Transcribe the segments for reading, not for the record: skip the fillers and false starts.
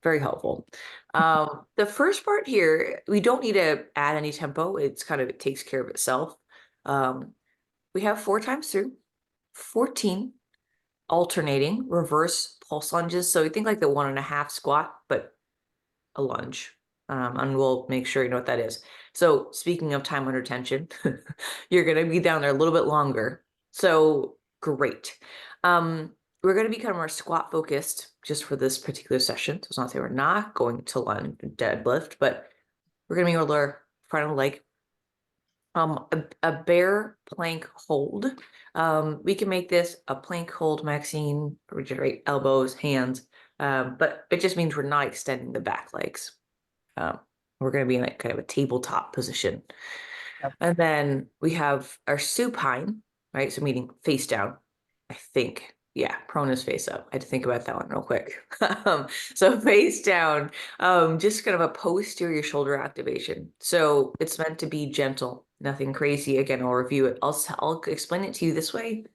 very helpful. The first part here, we don't need to add any tempo. It's kind of, it takes care of itself. We have 4 times through, 14 alternating reverse pulse lunges. So we think like the 1.5 squat, but a lunge. And we'll make sure you know what that is. So speaking of time under tension, you're going to be down there a little bit longer. So great. We're going to be kind of more squat focused just for this particular session. So it's not to say we're not going to lunge deadlift, but we're going to be able to front of the leg. A bear plank hold. We can make this a plank hold, Maxine, regenerate elbows, hands, but it just means we're not extending the back legs. We're going to be in like kind of a tabletop position. Yep. And then we have our supine, right? So meaning face down, I think. Yeah, prone is face up. I had to think about that one real quick. So face down, just kind of a posterior shoulder activation. So it's meant to be gentle, nothing crazy. Again, I'll review it. I'll explain it to you this way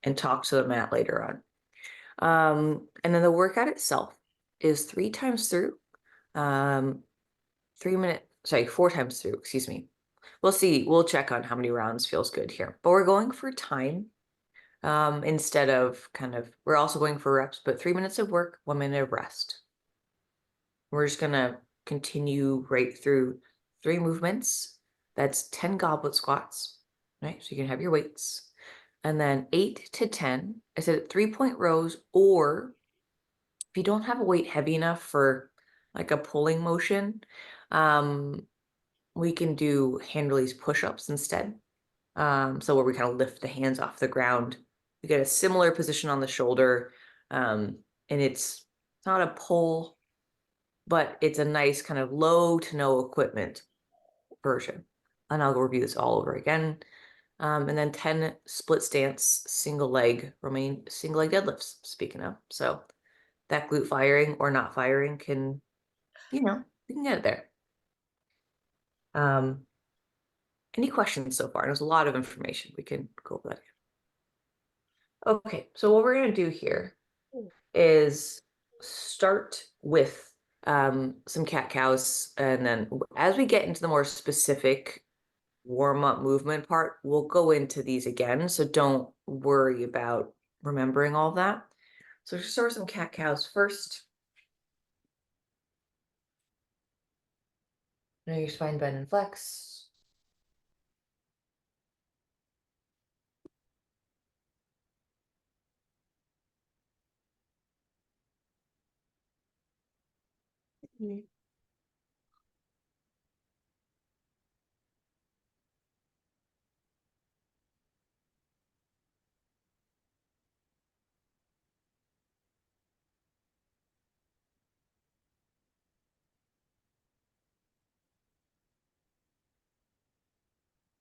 and talk to the mat later on. And then the workout itself is 3 times through, 4 times through, excuse me. We'll see. We'll check on how many rounds feels good here. But we're going for time instead of we're also going for reps, but 3 minutes of work, 1 minute of rest. We're just going to continue right through 3 movements. That's 10 goblet squats, right? So you can have your weights. And then 8 to 10, I said 3-point rows, or if you don't have a weight heavy enough for like a pulling motion, we can do hand release push-ups instead. So where we kind of lift the hands off the ground. We get a similar position on the shoulder. And it's not a pull, but it's a nice kind of low to no equipment version. And I'll go review this all over again. And then 10 split stance, single leg deadlifts, speaking of. So that glute firing or not firing can, we can get it there. Any questions so far? There's a lot of information. We can go over that. Okay, so what we're going to do here is start with some cat cows, and then as we get into the more specific warm-up movement part, we'll go into these again, so don't worry about remembering all that. So just start with some cat cows first. Now your spine bend and flex.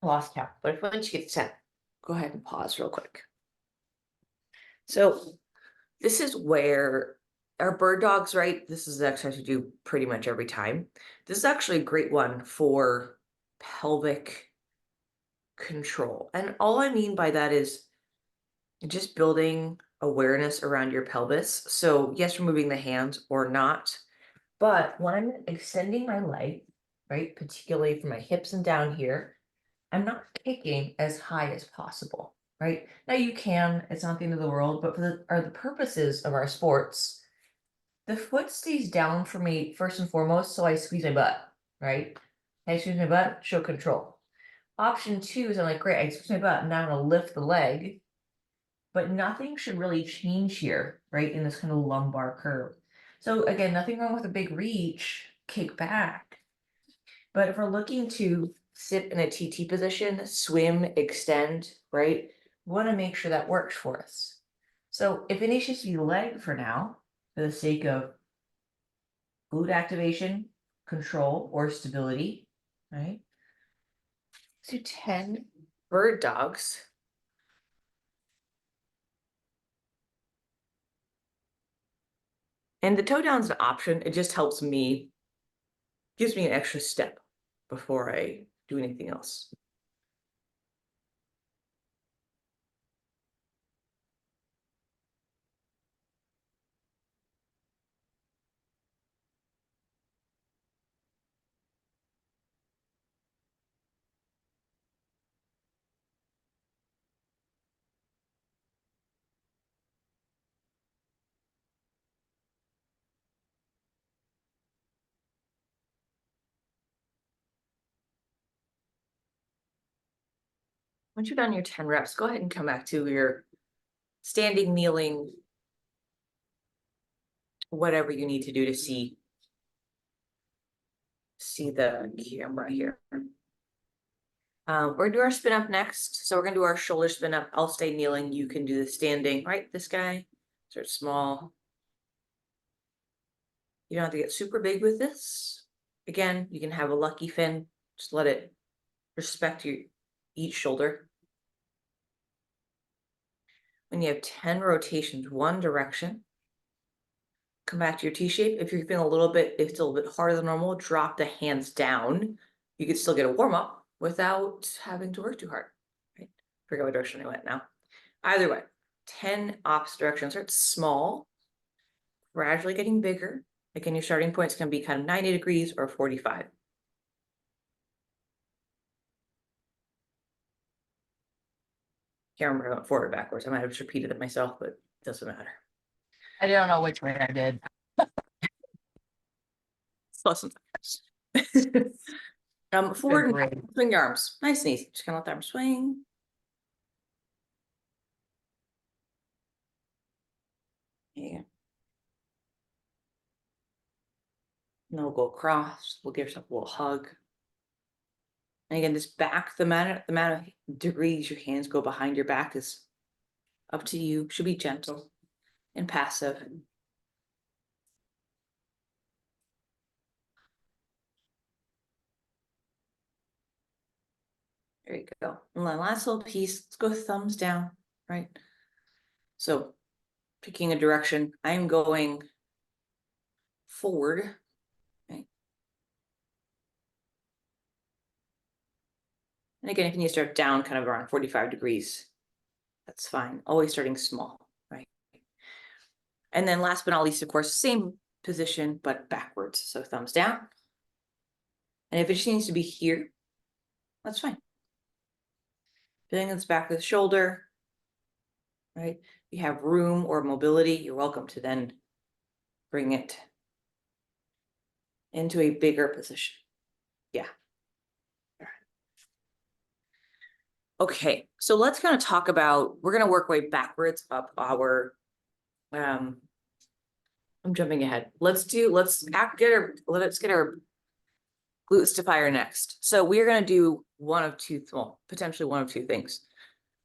Lost count, but if once you get to 10, go ahead and pause real quick. So this is where our bird dogs, right? This is the exercise we do pretty much every time. This is actually a great one for pelvic control. And all I mean by that is just building awareness around your pelvis. So yes, we're moving the hands or not, but when I'm extending my leg, right, particularly from my hips and down here, I'm not kicking as high as possible, right? Now you can, it's not the end of the world, but for the purposes of our sports, the foot stays down for me first and foremost, so I squeeze my butt, right? I squeeze my butt, show control. Option 2 is I'm like, great, I squeeze my butt, and now I'm gonna lift the leg, but nothing should really change here, right? In this kind of lumbar curve. So again, nothing wrong with a big reach, kick back. But if we're looking to sit in a TT position, swim, extend, right? We want to make sure that works for us. So if it needs to be leg for now, for the sake of glute activation, control, or stability, right? Let's do 10 bird dogs. And the toe down is an option. It just helps me, gives me an extra step before I do anything else. Once you're done your 10 reps, go ahead and come back to your standing, kneeling, whatever you need to do to see the camera here. We're gonna do our spin up next. So we're gonna do our shoulder spin up. I'll stay kneeling. You can do the standing, right? This guy, start small. You don't have to get super big with this. Again, you can have a lucky fin. Just let it respect each shoulder. When you have 10 rotations, one direction, come back to your T shape. If you're feeling a little bit, if it's a little bit harder than normal, drop the hands down. You could still get a warm up without having to work too hard. Right? Forget what direction I went now. Either way, 10 opposite directions. Start small, gradually getting bigger. Again, your starting point's going to be kind of 90 degrees or 45. Can't remember if I went forward or backwards. I might have just repeated it myself, but it doesn't matter. I don't know which way I did. It's less than forward and swing your arms. Nice and easy. Just kind of let the arms swing. Yeah. And then we'll go across. We'll give yourself a little hug. And again, this back, the amount of degrees your hands go behind your back is up to you. Should be gentle and passive. There you go. And the last little piece, let's go thumbs down, right? So picking a direction, I'm going forward, right? And again, if you need to start down kind of around 45 degrees, that's fine. Always starting small, right? And then last but not least, of course, same position, but backwards. So thumbs down. And if it just needs to be here, that's fine. Feeling this back of the shoulder, right? If you have room or mobility, you're welcome to then bring it into a bigger position. Yeah. Okay, so let's kind of talk about, we're going to work way backwards up our, I'm jumping ahead. Let's get our glutes to fire next. So we're going to do potentially one of two things.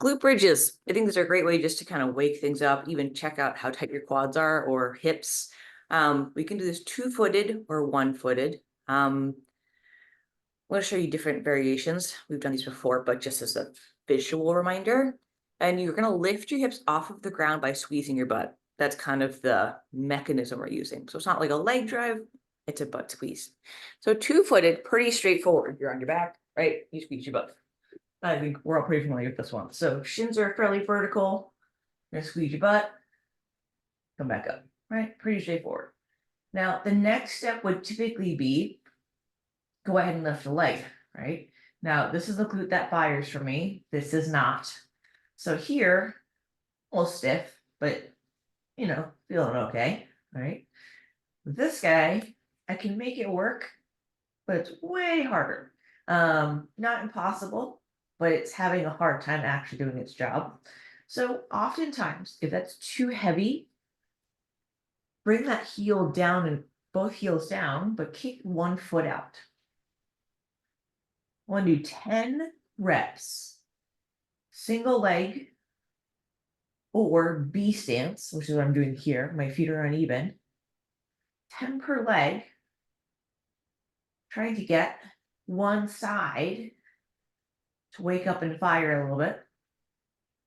Glute bridges. I think these are a great way just to kind of wake things up, even check out how tight your quads are or hips. We can do this 2-footed or 1-footed. I'm going to show you different variations. We've done these before, but just as a visual reminder. And you're going to lift your hips off of the ground by squeezing your butt. That's kind of the mechanism we're using. So it's not like a leg drive, it's a butt squeeze. So 2-footed, pretty straightforward. You're on your back, right? You squeeze your butt. I think we're all pretty familiar with this one. So shins are fairly vertical. You're gonna squeeze your butt, come back up, right? Pretty straightforward. Now, the next step would typically be go ahead and lift the leg, right? Now, this is the glute that fires for me. This is not. So here, a little stiff, but feeling okay, right? This guy, I can make it work, but it's way harder. Not impossible, but it's having a hard time actually doing its job. So oftentimes, if that's too heavy, bring that heel down and both heels down, but kick one foot out. I want to do 10 reps, single leg or B stance, which is what I'm doing here. My feet are uneven. 10 per leg, trying to get one side to wake up and fire a little bit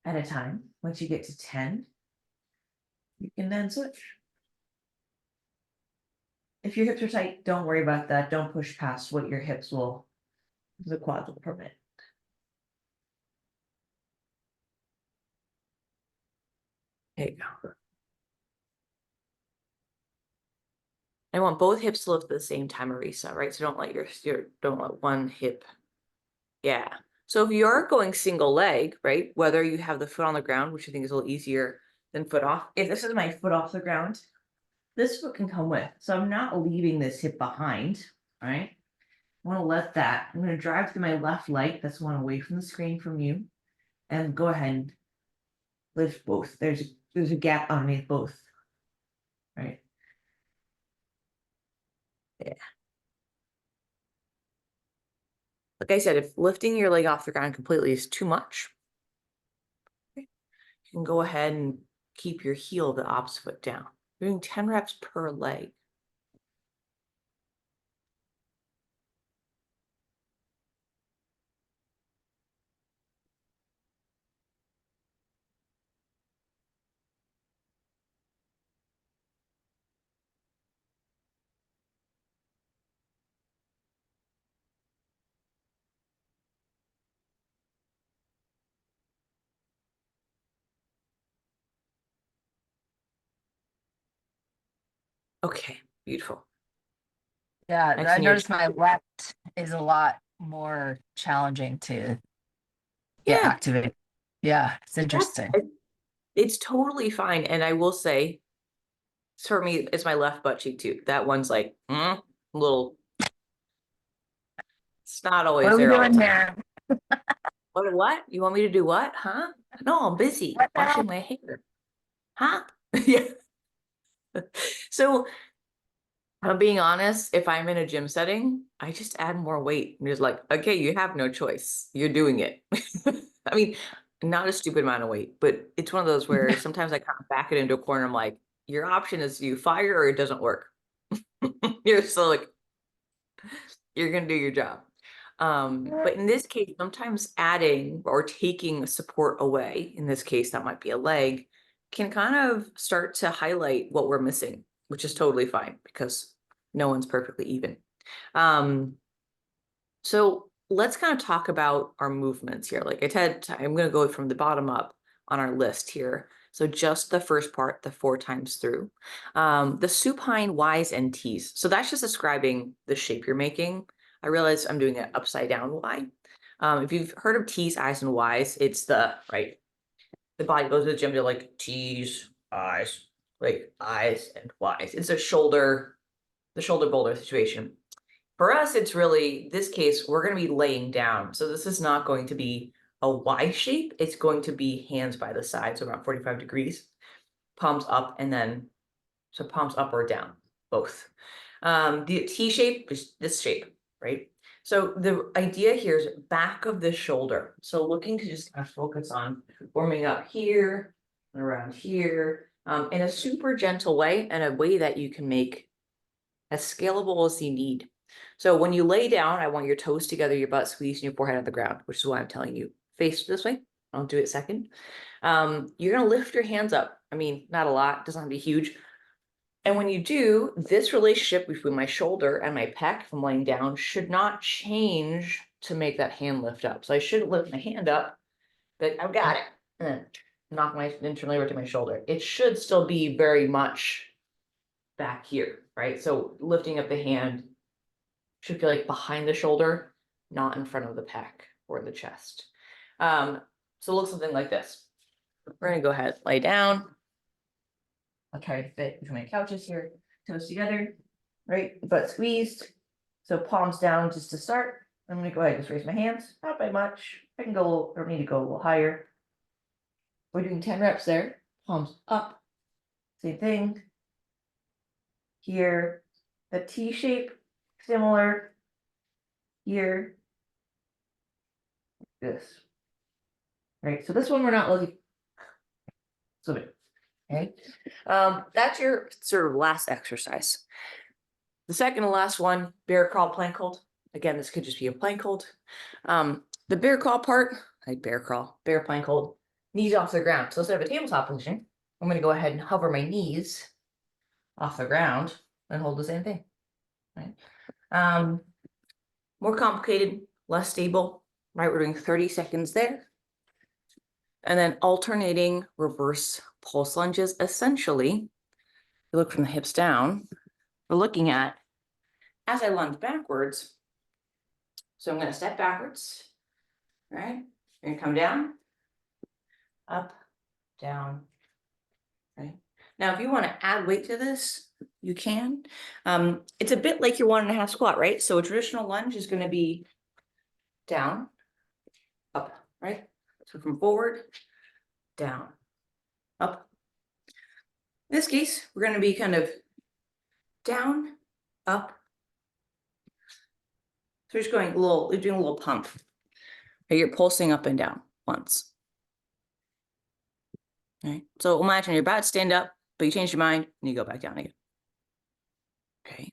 at a time. Once you get to 10, you can then switch. If your hips are tight, don't worry about that. Don't push past what your the quads will permit. There you go. I want both hips to lift at the same time, Marisa, right? So don't let one hip. Yeah. So if you're going single leg, right? Whether you have the foot on the ground, which I think is a little easier than foot off. If this is my foot off the ground, this foot can come with. So I'm not leaving this hip behind, right? I want to let that. I'm going to drive through my left leg. That's one away from the screen from you. and go ahead and lift both. There's a gap underneath both, right? Yeah. Like I said, if lifting your leg off the ground completely is too much, you can go ahead and keep your heel the opposite foot down. You're doing 10 reps per leg. Okay, beautiful. Yeah, Next I in your noticed my left is a lot more challenging to get yeah, activated. Yeah, it's that's interesting. it's totally fine. And I will say, for me, it's my left butt cheek too. That one's like little. It's not What always are we there all doing the time. here? What? You want me to do what? Huh? No, I'm busy What the hell? washing my hair. Huh? Yeah. So if I'm being honest, if I'm in a gym setting, I just add more weight. And just like, okay, you have no choice. You're doing it. I mean, not a stupid amount of weight, but it's one of those where sometimes I kind of back it into a corner. I'm like, your option is you fire or it doesn't work. You're still like, you're gonna do your job. But in this case, sometimes adding or taking support away, in this case, that might be a leg, can kind of start to highlight what we're missing, which is totally fine because no one's perfectly even. So let's kind of talk about our movements here. Like I said, I'm going to go from the bottom up on our list here. So just the first part, the 4 times through. The supine Ys and Ts. So that's just describing the shape you're making. I realize I'm doing an upside down Y. If you've heard of T's, I's, and Y's, it's the the body goes to the gym to like T's, I's, like I's and Y's. It's the shoulder boulder situation. For us, it's really, this case, we're going to be laying down. So this is not going to be a Y shape. It's going to be hands by the side, so around 45 degrees, palms up, and then, so palms up or down, both. The T shape is this shape, right? So the idea here is back of the shoulder. So looking to just kind of focus on warming up here and around here in a super gentle way and a way that you can make as scalable as you need. So when you lay down, I want your toes together, your butt squeezed, and your forehead on the ground, which is why I'm telling you face this way. I'll do it second. You're going to lift your hands up. I mean, not a lot, doesn't have to be huge. And when you do, this relationship between my shoulder and my pec from laying down should not change to make that hand lift up. So I shouldn't lift my hand up, but I've got it. And then knock my internally over to my shoulder. It should still be very much back here, right? So lifting up the hand should feel like behind the shoulder, not in front of the pec or the chest. So it looks something like this. We're gonna go ahead, lay down. I'll try to fit between my couches here, toes together, right? Butt squeezed. So palms down just to start. I'm gonna go ahead and just raise my hands, not by much. I can go, or need to go a little higher. We're doing 10 reps there. Palms up. Same thing. Here, the T shape, similar. Here, this. Right, so this one we're not looking. So, okay. That's your sort of last exercise. The second and last one, bear crawl, plank hold. Again, this could just be a plank hold. The bear crawl part, like bear crawl, bear plank hold, knees off the ground. So instead of a tabletop position, I'm going to go ahead and hover my knees off the ground and hold the same thing. Right. More complicated, less stable. Right, we're doing 30 seconds there. And then alternating reverse pulse lunges. Essentially, you look from the hips down, we're looking at as I lunge backwards. So I'm going to step backwards, right? You're going to come down, up, down, right? Now, if you want to add weight to this, you can. It's a bit like your 1.5 squat, right? So a traditional lunge is going to be down, up, right? So from forward, down, up. In this case, we're going to be kind of down, up. So we're just going doing a little pump. Okay, you're pulsing up and down once. All right. So imagine you're about to stand up, but you change your mind and you go back down again. Okay.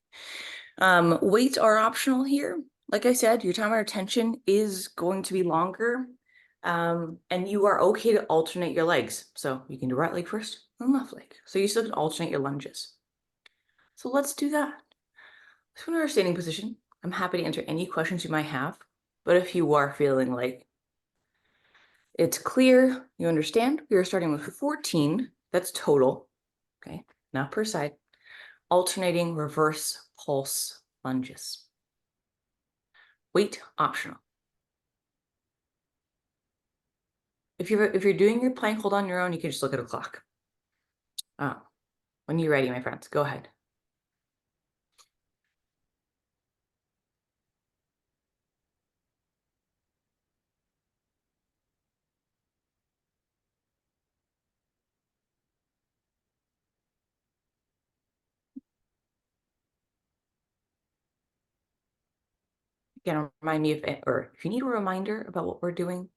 Weights are optional here. Like I said, your time of attention is going to be longer. And you are okay to alternate your legs. So you can do right leg first and left leg. So you still can alternate your lunges. So let's do that. So in our standing position, I'm happy to answer any questions you might have. But if you are feeling like it's clear, you understand, we are starting with 14. That's total. Okay, not per side. Alternating reverse pulse lunges. Weight optional. If you're doing your plank hold on your own, you can just look at a clock. When you're ready, my friends, go ahead. Again, remind me if you need a reminder about what we're doing.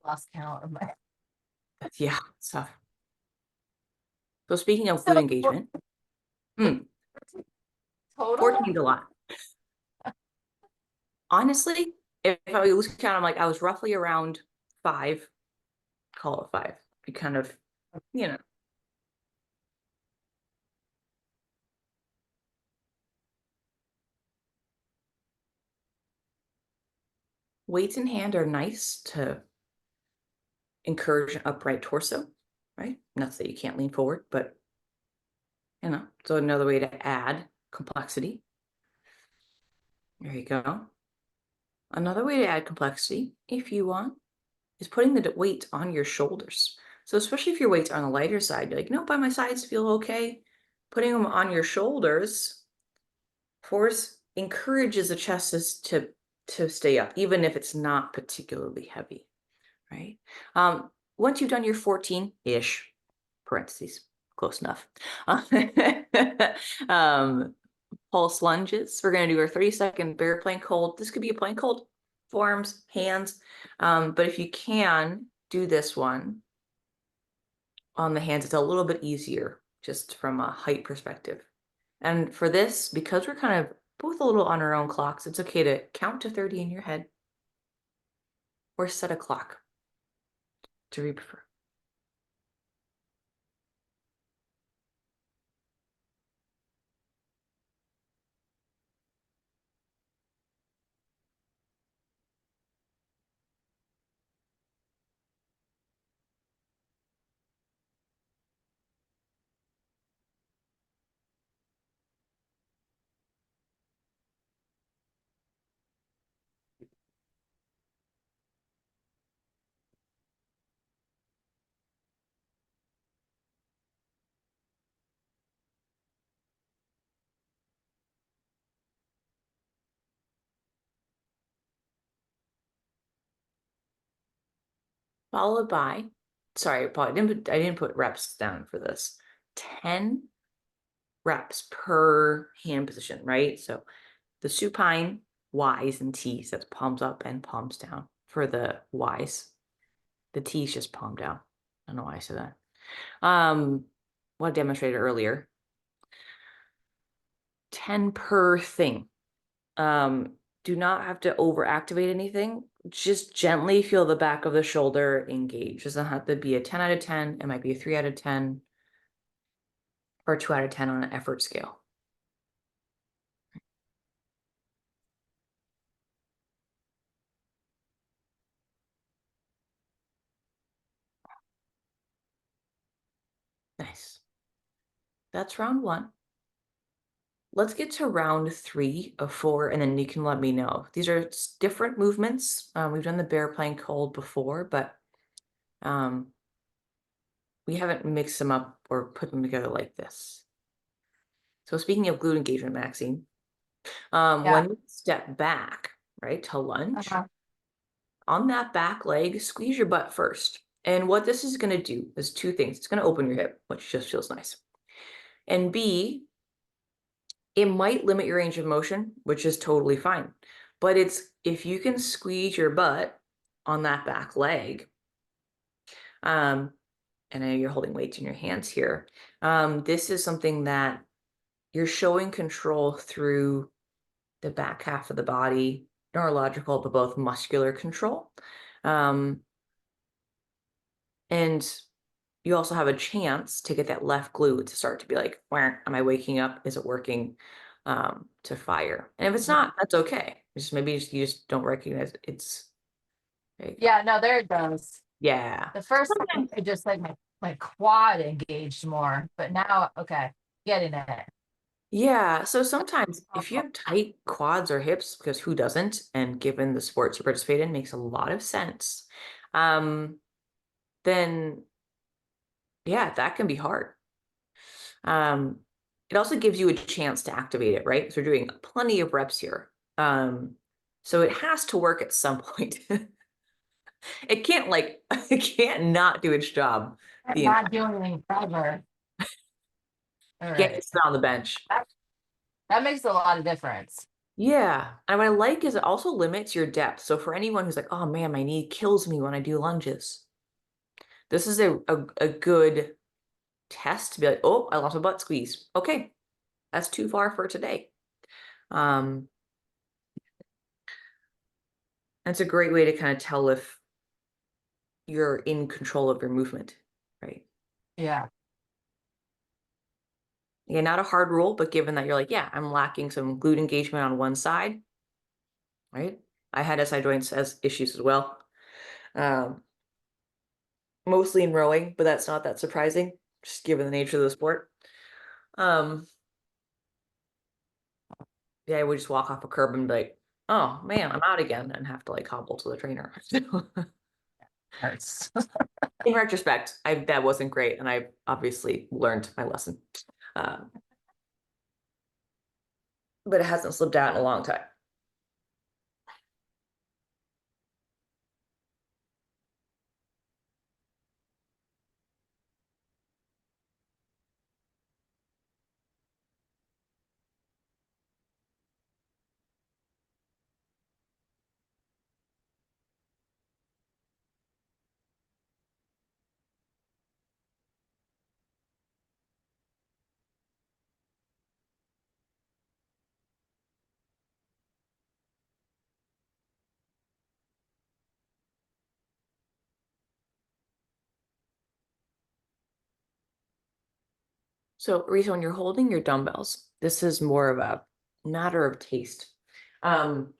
Lost count of my. Yeah, it's tough. So speaking of glute engagement, Total? 14's a lot. Honestly, if I lose count, I'm like, I was roughly around 5, call it 5. You kind of, weights in hand are nice to encourage an upright torso, right? Not that you can't lean forward, but so another way to add complexity. There you go. Another way to add complexity, if you want, is putting the weight on your shoulders. So especially if your weight's on the lighter side, you're like, no, by my sides feel okay. Putting them on your shoulders encourages the chest to stay up, even if it's not particularly heavy, right? Once you've done your 14-ish, parentheses, close enough, pulse lunges. We're going to do our 30-second bear plank hold. This could be a plank hold, forearms, hands. But if you can do this one on the hands, it's a little bit easier just from a height perspective. And for this, because we're kind of both a little on our own clocks, it's okay to count to 30 in your head or set a clock to you prefer. Followed by, sorry, Paul, I didn't put reps down for this. 10 reps per hand position, right? So the supine Y's and T's, that's palms up and palms down for the Y's. The T's just palm down. I don't know why I said that. What I demonstrated earlier. 10 per thing. Do not have to overactivate anything. Just gently feel the back of the shoulder engage. Doesn't have to be a 10 out of 10. It might be a 3 out of 10 or 2 out of 10 on an effort scale. Nice. That's round 1. Let's get to round 3 of 4, and then you can let me know. These are different movements. We've done the bear plank hold before, but we haven't mixed them up or put them together like this. So speaking of glute engagement, Maxine, when you step back, right, to lunge, on that back leg, squeeze your butt first. And what this is going to do is two things. It's going to open your hip, which just feels nice. And B, it might limit your range of motion, which is totally fine. But it's if you can squeeze your butt on that back leg, and I know you're holding weights in your hands here. This is something that you're showing control through the back half of the body, neurological, but both muscular control. And you also have a chance to get that left glute to start to be like, where am I waking up? Is it working to fire? And if it's not, that's okay. Just maybe you just don't recognize it's. There you go. Yeah, no, there it goes. Yeah. The first time I just like my quad engaged more, but now okay, getting it. Yeah. So sometimes if you have tight quads or hips, because who doesn't? And given the sports you participate in, makes a lot of sense. Then yeah, that can be hard. It also gives you a chance to activate it, right? So we're doing plenty of reps here. So it has to work at some point. It can't like it can't not do its job. I'm The not doing anything forever. All Can't right. just sit on the bench. That makes a lot of difference. Yeah. And what I like is it also limits your depth. So for anyone who's like, oh man, my knee kills me when I do lunges, this is a good test to be like, oh, I lost my butt squeeze. Okay, that's too far for today. Um, That's a great way to kind of tell if you're in control of your movement, right? Yeah. Again, not a hard rule, but given that you're like, yeah, I'm lacking some glute engagement on one side, right? I had SI joints as issues as well, um, mostly in rowing, but that's not that surprising, just given the nature of the sport. Um, yeah, I would just walk off a curb and be like, oh man, I'm out again, and have to like hobble to the trainer. Hurts. In retrospect, that wasn't great, and I obviously learned my lesson. Um, but it hasn't slipped out in a long time. So, Risa, when you're holding your dumbbells, this is more of a matter of taste. Um,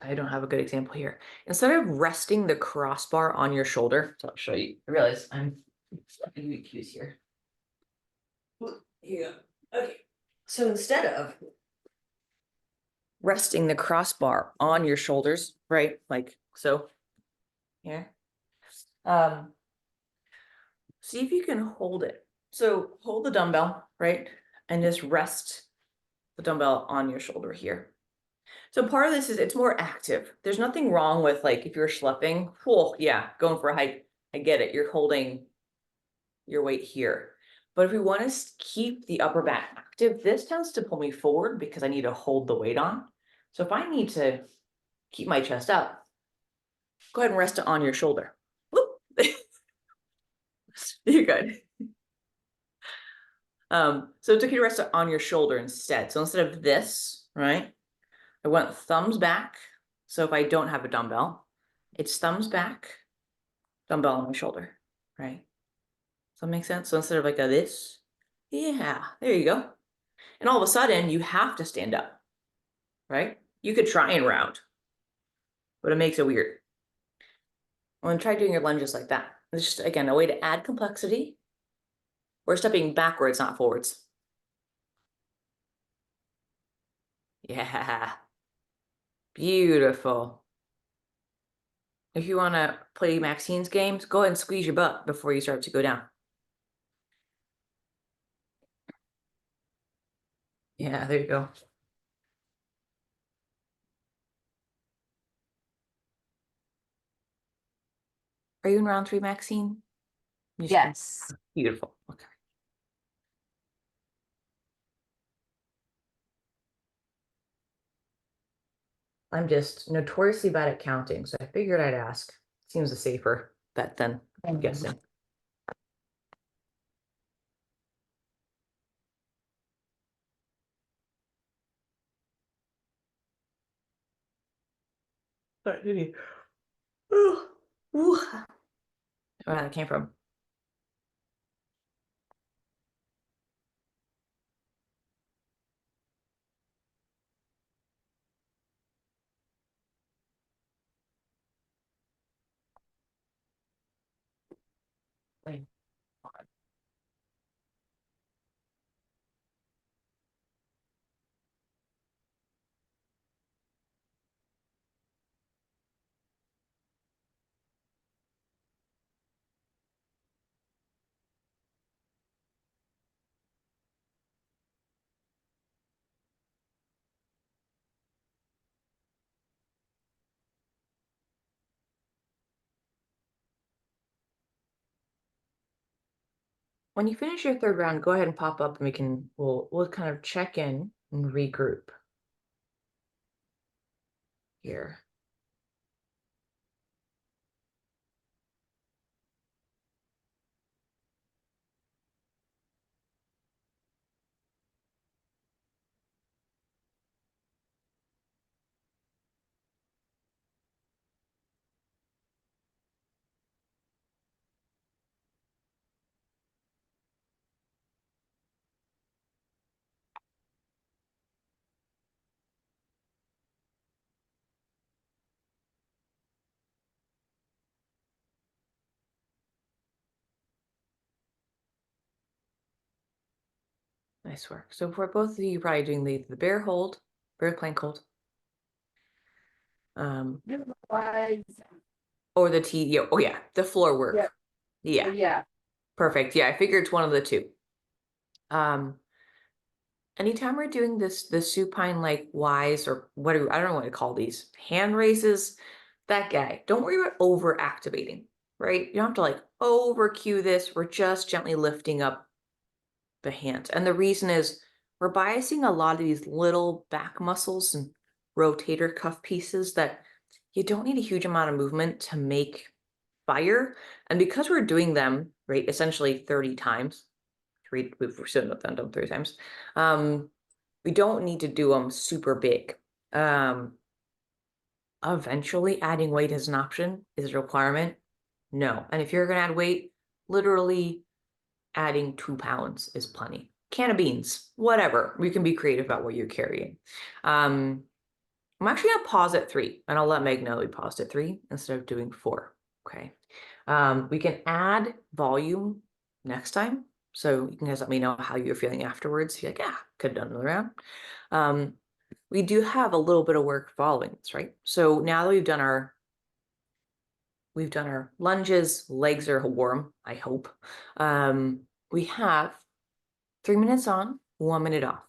I don't have a good example here. Instead of resting the crossbar on your shoulder, so I'll show you. I realize I'm giving you cues here. Here you go. Okay. So instead of resting the crossbar on your shoulders, right? Like so here. Um, See if you can hold it. So hold the dumbbell, right? And just rest the dumbbell on your shoulder here. So part of this is it's more active. There's nothing wrong with like if you're schlepping, oh yeah, going for a hike. I get it. You're holding your weight here. But if we want to keep the upper back active, this tends to pull me forward because I need to hold the weight on. So if I need to keep my chest up, go ahead and rest it on your shoulder. Whoop. You're good. So it took you to rest it on your shoulder instead. So instead of this, right, I went thumbs back. So if I don't have a dumbbell, it's thumbs back, dumbbell on my shoulder, right? Does that make sense? So instead of like a this, yeah, there you go. And all of a sudden you have to stand up, right? You could try and round, but it makes it weird. Well, then try doing your lunges like that. It's just, again, a way to add complexity. We're stepping backwards, not forwards. Yeah, beautiful. If you want to play Maxine's games, go ahead and squeeze your butt before you start to go down. Yeah, there you go. Are you in round 3, Maxine? Yes. Beautiful. Okay. I'm just notoriously bad at counting, so I figured I'd ask. Seems a safer bet than guessing. Where that came from? Wait. When you finish your 3rd round, go ahead and pop up and we'll kind of check in and regroup here. Nice work. So for both of you, probably doing the bear hold, bear plank hold. Or the T, oh yeah, the floor work. Yeah. Yeah. Perfect. Yeah, I figured it's one of the two. Anytime we're doing the supine like Ys or I don't know what to call these, hand raises, that guy, don't worry about over activating, right? You don't have to like over cue this. We're just gently lifting up the hands. And the reason is we're biasing a lot of these little back muscles and rotator cuff pieces that you don't need a huge amount of movement to make fire. And because we're doing them, right, essentially 30 times, we've still not done them 30 times. We don't need to do them super big. Eventually adding weight as an option is a requirement. No. And if you're going to add weight, literally adding 2 pounds is plenty. Can of beans, whatever. We can be creative about what you're carrying. I'm actually going to pause at 3, and I'll let Meg know we paused at 3 instead of doing 4. Okay. We can add volume next time. So you can guys let me know how you're feeling afterwards. You're like, yeah, could have done another round. We do have a little bit of work following this, right? So now that we've done our lunges, legs are warm, I hope. We have 3 minutes on, 1 minute off,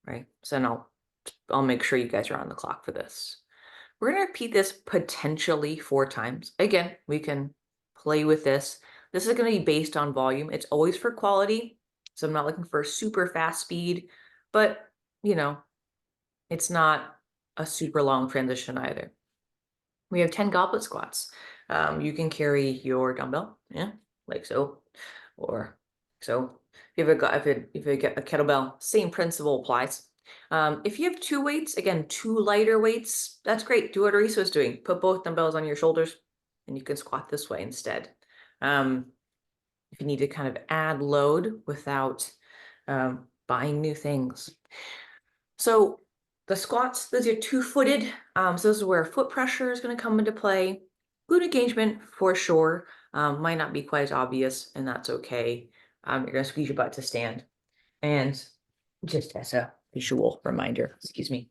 right? So now I'll make sure you guys are on the clock for this. We're going to repeat this potentially 4 times. Again, we can play with this. This is going to be based on volume. It's always for quality. So I'm not looking for super fast speed, but you know, it's not a super long transition either. We have 10 goblet squats. You can carry your dumbbell, yeah, like so, or so. If you get a kettlebell, same principle applies. If you have 2 weights, again, 2 lighter weights, that's great. Do what Arisa was doing. Put both dumbbells on your shoulders, and you can squat this way instead. If you need to kind of add load without buying new things. So the squats, those are 2-footed. So this is where foot pressure is going to come into play. Glute engagement for sure. Might not be quite as obvious, and that's okay. You're going to squeeze your butt to stand. And just as a visual reminder, excuse me.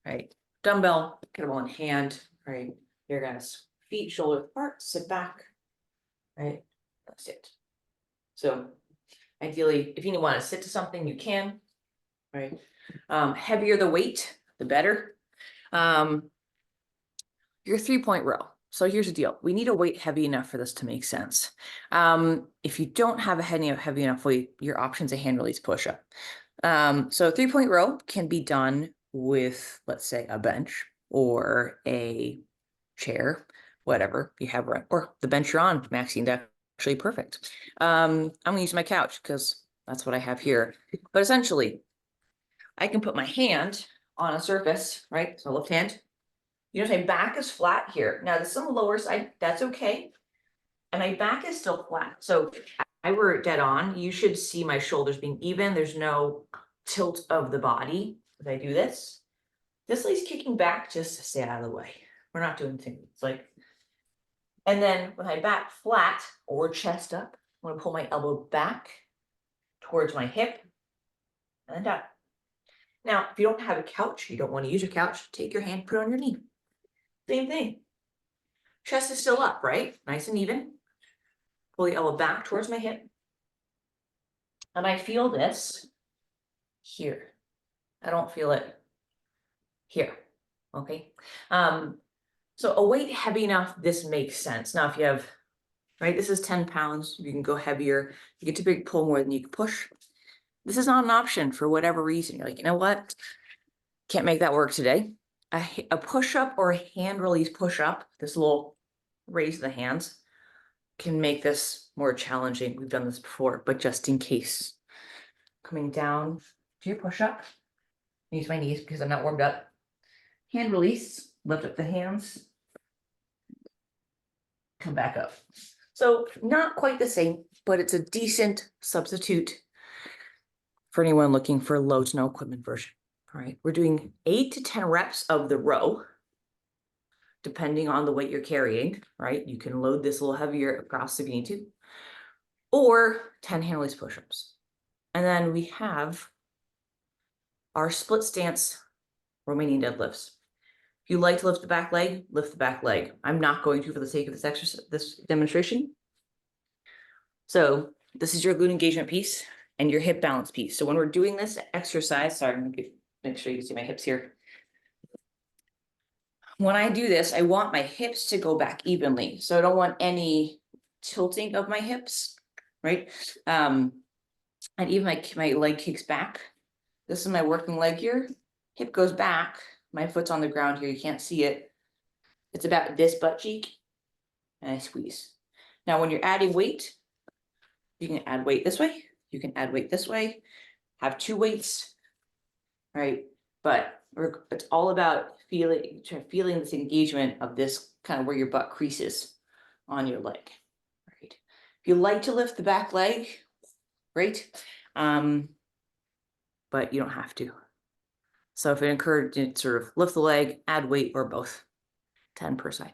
Right. Dumbbell, kettlebell in hand, right? You're going to feet shoulder apart, sit back, right? That's it. So ideally, if you want to sit to something, you can, right? Heavier the weight, the better. Your 3-point row. So here's the deal. We need a weight heavy enough for this to make sense. If you don't have a heavy enough weight, your option's a hand release push-up. So a 3-point row can be done with, let's say, a bench or a chair, whatever you have, or the bench you're on, Maxine, actually perfect. I'm gonna use my couch because that's what I have here. But essentially, I can put my hand on a surface, right? So left hand. You know, my back is flat here. Now this is on the lower side, that's okay. And my back is still flat. So if I were dead on, you should see my shoulders being even. There's no tilt of the body. If I do this, this leg's kicking back just to stay out of the way. We're not doing things. It's like, and then with my back flat or chest up, I'm gonna pull my elbow back towards my hip and then down. Now, if you don't have a couch, you don't want to use your couch, take your hand, put it on your knee. Same thing. Chest is still up, right? Nice and even. Pull the elbow back towards my hip. And I feel this here. I don't feel it here. Okay. So a weight heavy enough, this makes sense. Now, if you have, right, this is 10 pounds, you can go heavier. You get to big pull more than you can push. This is not an option for whatever reason. You're like, you know what? Can't make that work today. A push-up or a hand release push-up, this little raise the hands, can make this more challenging. We've done this before, but just in case. Coming down to your push-up. Use my knees because I'm not warmed up. Hand release, lift up the hands. Come back up. So not quite the same, but it's a decent substitute for anyone looking for low to no equipment version. All right, we're doing 8 to 10 reps of the row, depending on the weight you're carrying, right? You can load this a little heavier across if you need to, or 10 hand release push-ups. And then we have our split stance Romanian deadlifts. If you like to lift the back leg, lift the back leg. I'm not going to for the sake of this exercise, this demonstration. So this is your glute engagement piece and your hip balance piece. So when we're doing this exercise, sorry, I'm gonna make sure you can see my hips here. When I do this, I want my hips to go back evenly. So I don't want any tilting of my hips, right? And even my leg kicks back. This is my working leg here. Hip goes back. My foot's on the ground here. You can't see it. It's about this butt cheek. And I squeeze. Now, when you're adding weight, you can add weight this way. You can add weight this way. Have 2 weights, right? But it's all about feeling this engagement of this kind of where your butt creases on your leg, right? If you like to lift the back leg, great. But you don't have to. So if it encouraged you to sort of lift the leg, add weight, or both, 10 per side.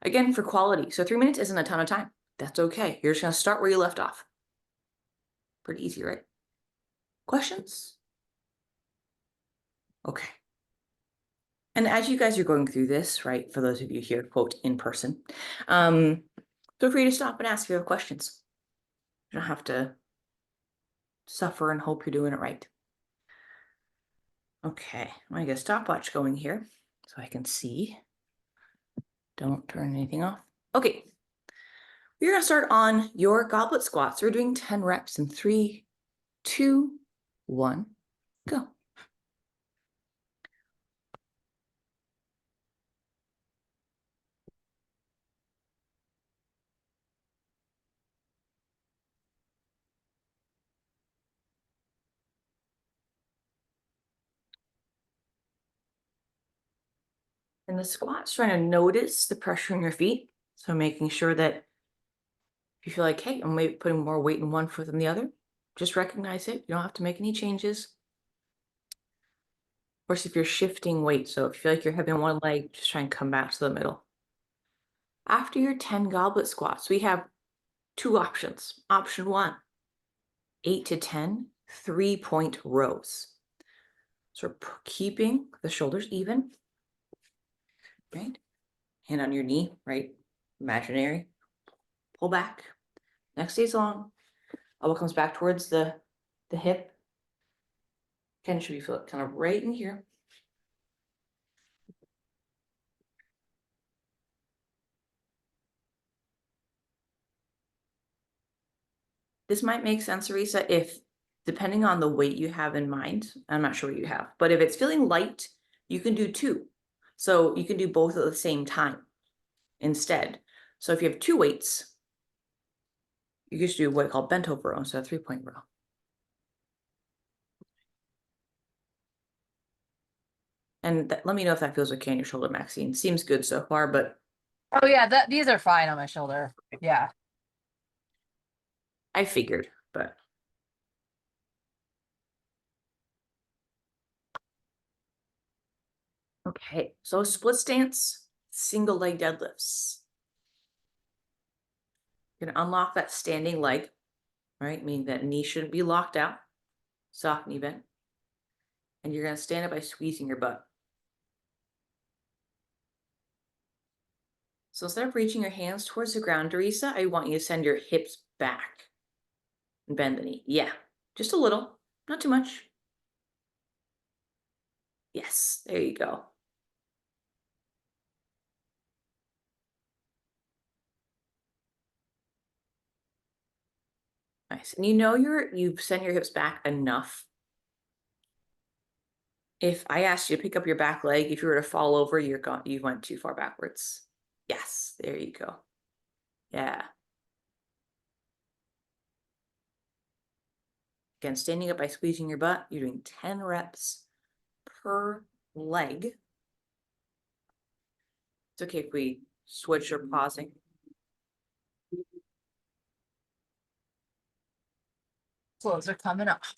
Again, for quality. So 3 minutes isn't a ton of time. That's okay. You're just gonna start where you left off. Pretty easy, right? Questions? Okay. And as you guys are going through this, right, for those of you here, quote, in person, feel free to stop and ask if you have questions. You don't have to suffer and hope you're doing it right. Okay, I'm gonna get a stopwatch going here so I can see. Don't turn anything off. Okay, we're gonna start on your goblet squats. We're doing 10 reps in 3, 2, 1, go. And the squats, trying to notice the pressure in your feet. So making sure that if you feel like, hey, I'm maybe putting more weight in one foot than the other, just recognize it. You don't have to make any changes. Of course, if you're shifting weight, so if you feel like you're having one leg, just try and come back to the middle. After your 10 goblet squats, we have 2 options. Option 1, 8 to 10 3-point rows. So keeping the shoulders even, right? Hand on your knee, right? Imaginary. Pull back. Neck stays long. Elbow comes back towards the hip. Again, should we feel it kind of right in here? This might make sense, Arisa, if depending on the weight you have in mind, I'm not sure what you have, but if it's feeling light, you can do 2. So you can do both at the same time instead. So if you have 2 weights, you just do what I call bent over row instead of 3-point row. And let me know if that feels okay on your shoulder, Maxine. Seems good so far, but Oh yeah, these are fine on my shoulder. Yeah. I figured, but. Okay, so split stance, single leg deadlifts. You're gonna unlock that standing leg, right? Meaning that knee shouldn't be locked out, soft knee bend. And you're gonna stand up by squeezing your butt. So instead of reaching your hands towards the ground, Teresa, I want you to send your hips back and bend the knee. Yeah, just a little, not too much. Yes, there you go. Nice. And you know you've sent your hips back enough. If I asked you to pick up your back leg, if you were to fall over, you went too far backwards. Yes, there you go. Yeah. Again, standing up by squeezing your butt, you're doing 10 reps per leg. It's okay if we switch or pausing. Clothes are coming off.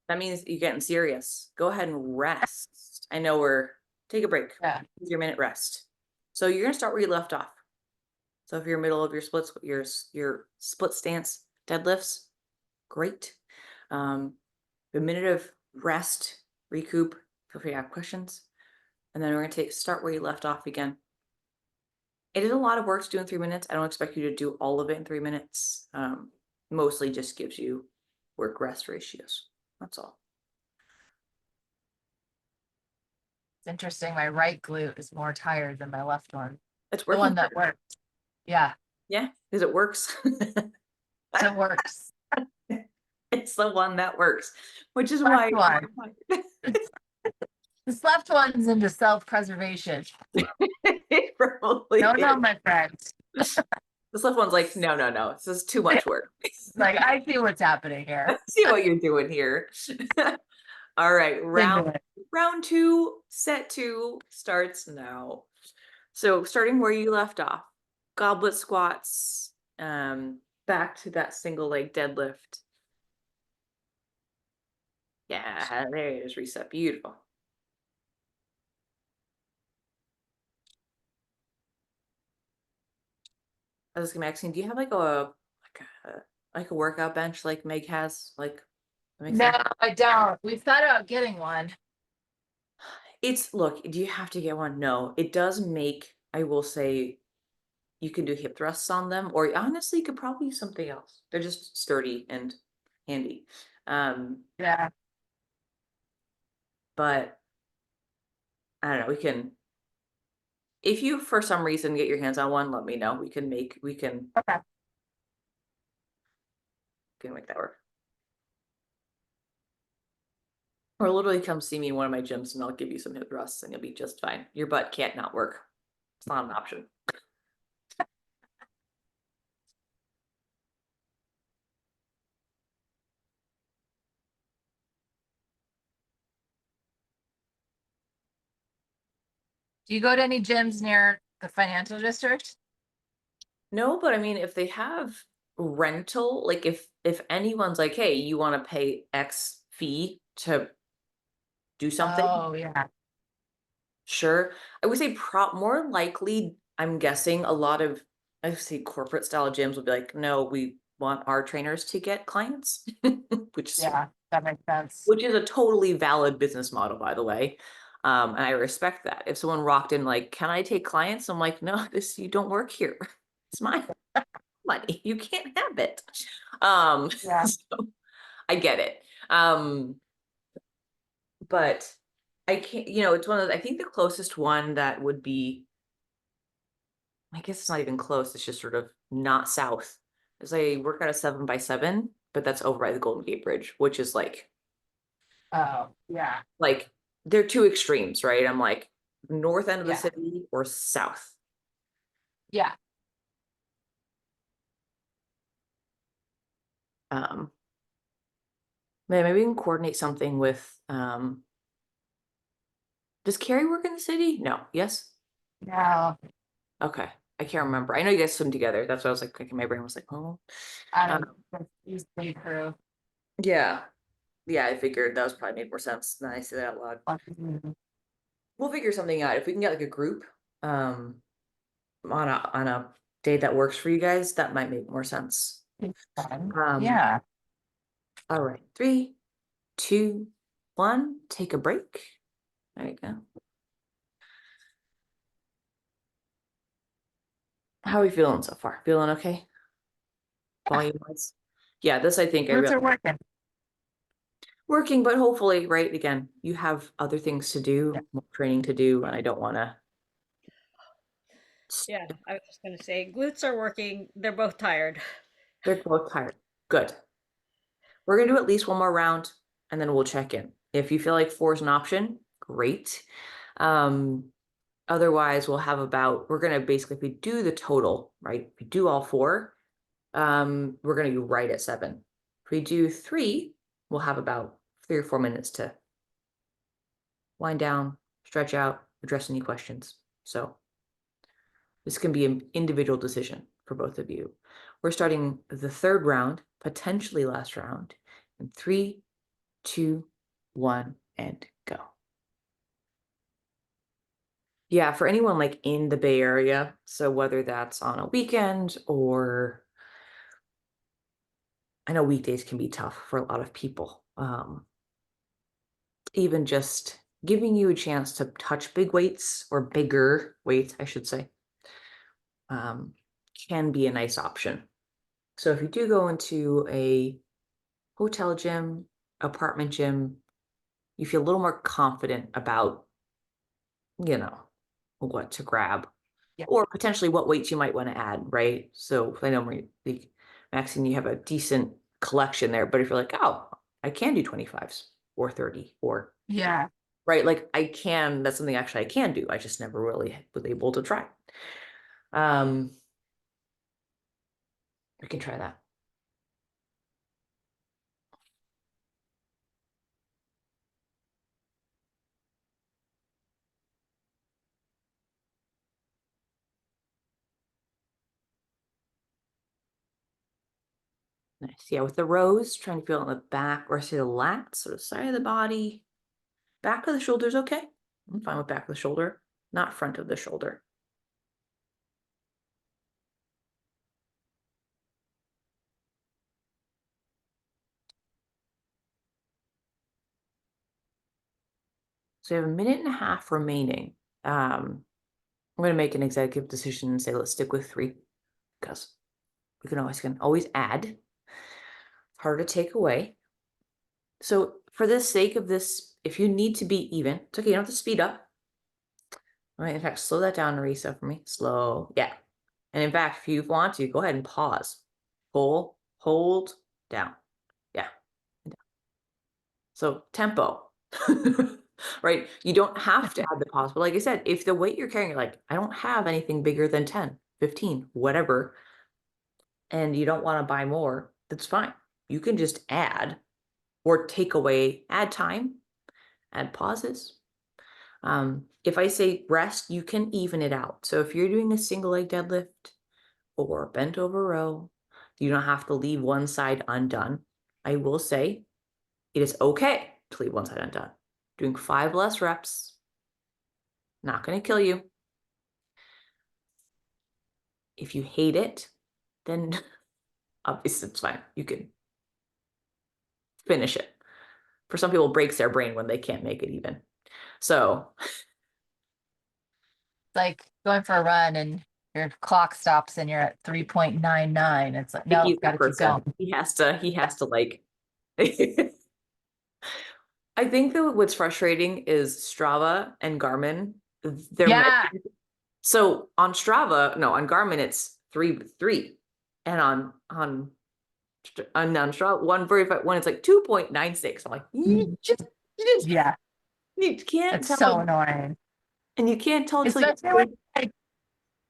That means you're getting serious. Go ahead and rest. I know take a break. Yeah. Your minute rest. So you're gonna start where you left off. So if you're middle of your splits, your split stance deadlifts, great. A minute of rest, recoup. Feel free to have questions, and then we're gonna start where you left off again. It is a lot of work to do in 3 minutes. I don't expect you to do all of it in 3 minutes. Mostly just gives you work rest ratios. That's all. It's interesting. My right glute is more tired than my left one. It's The working. one that works. Yeah. Yeah, because it works. It works. It's the one that works, which is Left why one. This left one's into self-preservation. it probably No, is. my friends. This left one's like, no, this is too much work. Like, I see what's happening here. See what you're doing here. All right, round 2, set 2 starts now. So starting where you left off, goblet squats, back to that single leg deadlift. Yeah, there it is, reset, beautiful. I was gonna ask you, do you have like a workout bench like Meg has? Like, No, I don't. We thought about getting one. look, do you have to get one? No, it does make, I will say, you can do hip thrusts on them, or honestly, you could probably use something else. They're just sturdy and handy. Yeah. But I don't know, if you for some reason get your hands on one, let me know. We can make Okay. that work. Or literally come see me in one of my gyms and I'll give you some hip thrusts and you'll be just fine. Your butt can't not work. It's not an option. Do you go to any gyms near the financial district? No, but I mean, if they have rental, like if anyone's like, hey, you want to pay X fee to do something, Oh, yeah. sure. I would say more likely, I'm guessing a lot of, I would say corporate style gyms would be like, no, we want our trainers to get clients, which Yeah, that makes sense. is a totally valid business model, by the way. And I respect that. If someone rocked in like, can I take clients? I'm like, no, you don't work here. It's my money. You can't have it. Yeah. So I get it. But I can't, it's one of I think the closest one that would be, I guess it's not even close. It's just sort of not south, because I work at a 7x7, but that's over by the Golden Gate Bridge, which is like yeah. they're two extremes, right? I'm like north end of the Yeah. city or south. Yeah. Maybe we can coordinate something with does Carrie work in the city? No. Yes. No, Okay. I can't remember. I know you guys swim together. That's why I was like, my brain was like, oh. I Um, don't know. He's big crew. yeah. Yeah, I figured that was probably made more sense than I say that out loud. We'll figure something out. If we can get like a group on a day that works for you guys, that might make more sense. Yeah. All right. 3, 2, 1. Take a break. There you go. How are we feeling so far? Feeling okay? Volume wise? Yeah, this I think I Roots really are working. working, but hopefully, right, again, you have other things to Yeah. do, more training to do, and I don't want to. Yeah, I was just gonna say glutes are working. They're both tired. They're both tired. Good. We're gonna do at least one more round, and then we'll check in. If you feel like 4 is an option, great. Um, Otherwise, we're gonna basically, if we do the total, right? If we do all 4, we're gonna be right at 7. If we do 3, we'll have about 3 or 4 minutes to wind down, stretch out, address any questions. So this can be an individual decision for both of you. We're starting the 3rd round, potentially last round, in 3, 2, 1, and go. Yeah, for anyone like in the Bay Area, so whether that's on a weekend or I know weekdays can be tough for a lot of people. Even just giving you a chance to touch big weights or bigger weights, I should say, um, can be a nice option. So if you do go into a hotel gym, apartment gym, you feel a little more confident about, you know, what to grab Yeah. or potentially what weights you might want to add, right? So I know Maxine, you have a decent collection there, but if you're like, oh, I can do 25s or 30 or Yeah. right, like that's something actually I can do. I just never really was able to try. We can try that. Nice. Yeah, with the rows, trying to feel on the back or say the lats, so the side of the body. Back of the shoulder is okay. I'm fine with back of the shoulder, not front of the shoulder. So you have a minute and a half remaining. I'm going to make an executive decision and say, let's stick with 3 because we can always add. Hard to take away. So for the sake of this, if you need to be even, it's okay. You don't have to speed up. All right. In fact, slow that down, Arisa, for me. Slow. Yeah. And in fact, if you want to, go ahead and pause. Pull, hold, down. Yeah. So tempo. Right? You don't have to add the pause. But like I said, if the weight you're carrying, you're like, I don't have anything bigger than 10, 15, whatever, and you don't want to buy more, that's fine. You can just add or take away, add time, add pauses. If I say rest, you can even it out. So if you're doing a single leg deadlift or bent over row, you don't have to leave one side undone. I will say it is okay to leave one side undone. Doing 5 less reps, not going to kill you. If you hate it, then obviously it's fine. You can finish it. For some people, it breaks their brain when they can't make it even. So Like going for a run and your clock stops and you're at 3.99. It's like, no, he's that gotta keep person. going. He has to like I think that what's frustrating is Strava and Garmin. They're Yeah. so on Strava, no, on Garmin, it's 3 3. And on non-straw 145, when it's like 2.96. I'm like, you just Yeah, you can't it's tell, so annoying. and you can't tell until Especially when you, like,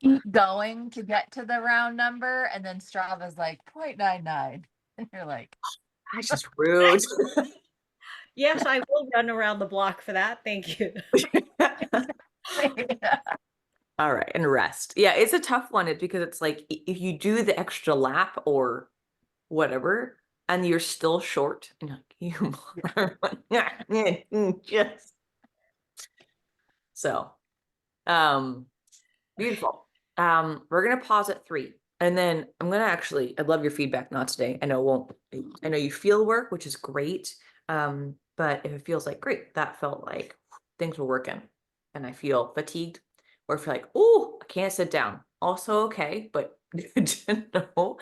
keep going to get to the round number, and then Strava's like 0.99, and you're like, that's just rude. Yes, I will run around the block for that. Thank you. All right, and rest. Yeah, it's a tough one because it's like if you do the extra lap or whatever, and you're still short, and you're like, you just so beautiful. We're gonna pause at 3, and then I'm gonna actually, I'd love your feedback, not today. I know it won't, I know you feel work, which is great. But if it feels like great, that felt like things were working, and I feel fatigued, or if you're like, oh, I can't sit down, also okay, but good to know.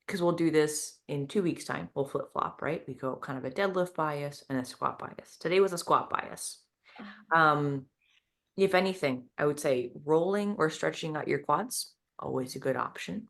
Because we'll do this in 2 weeks' time. We'll flip flop, right? We go kind of a deadlift bias and a squat bias. Today was a squat bias. If anything, I would say rolling or stretching out your quads, always a good option.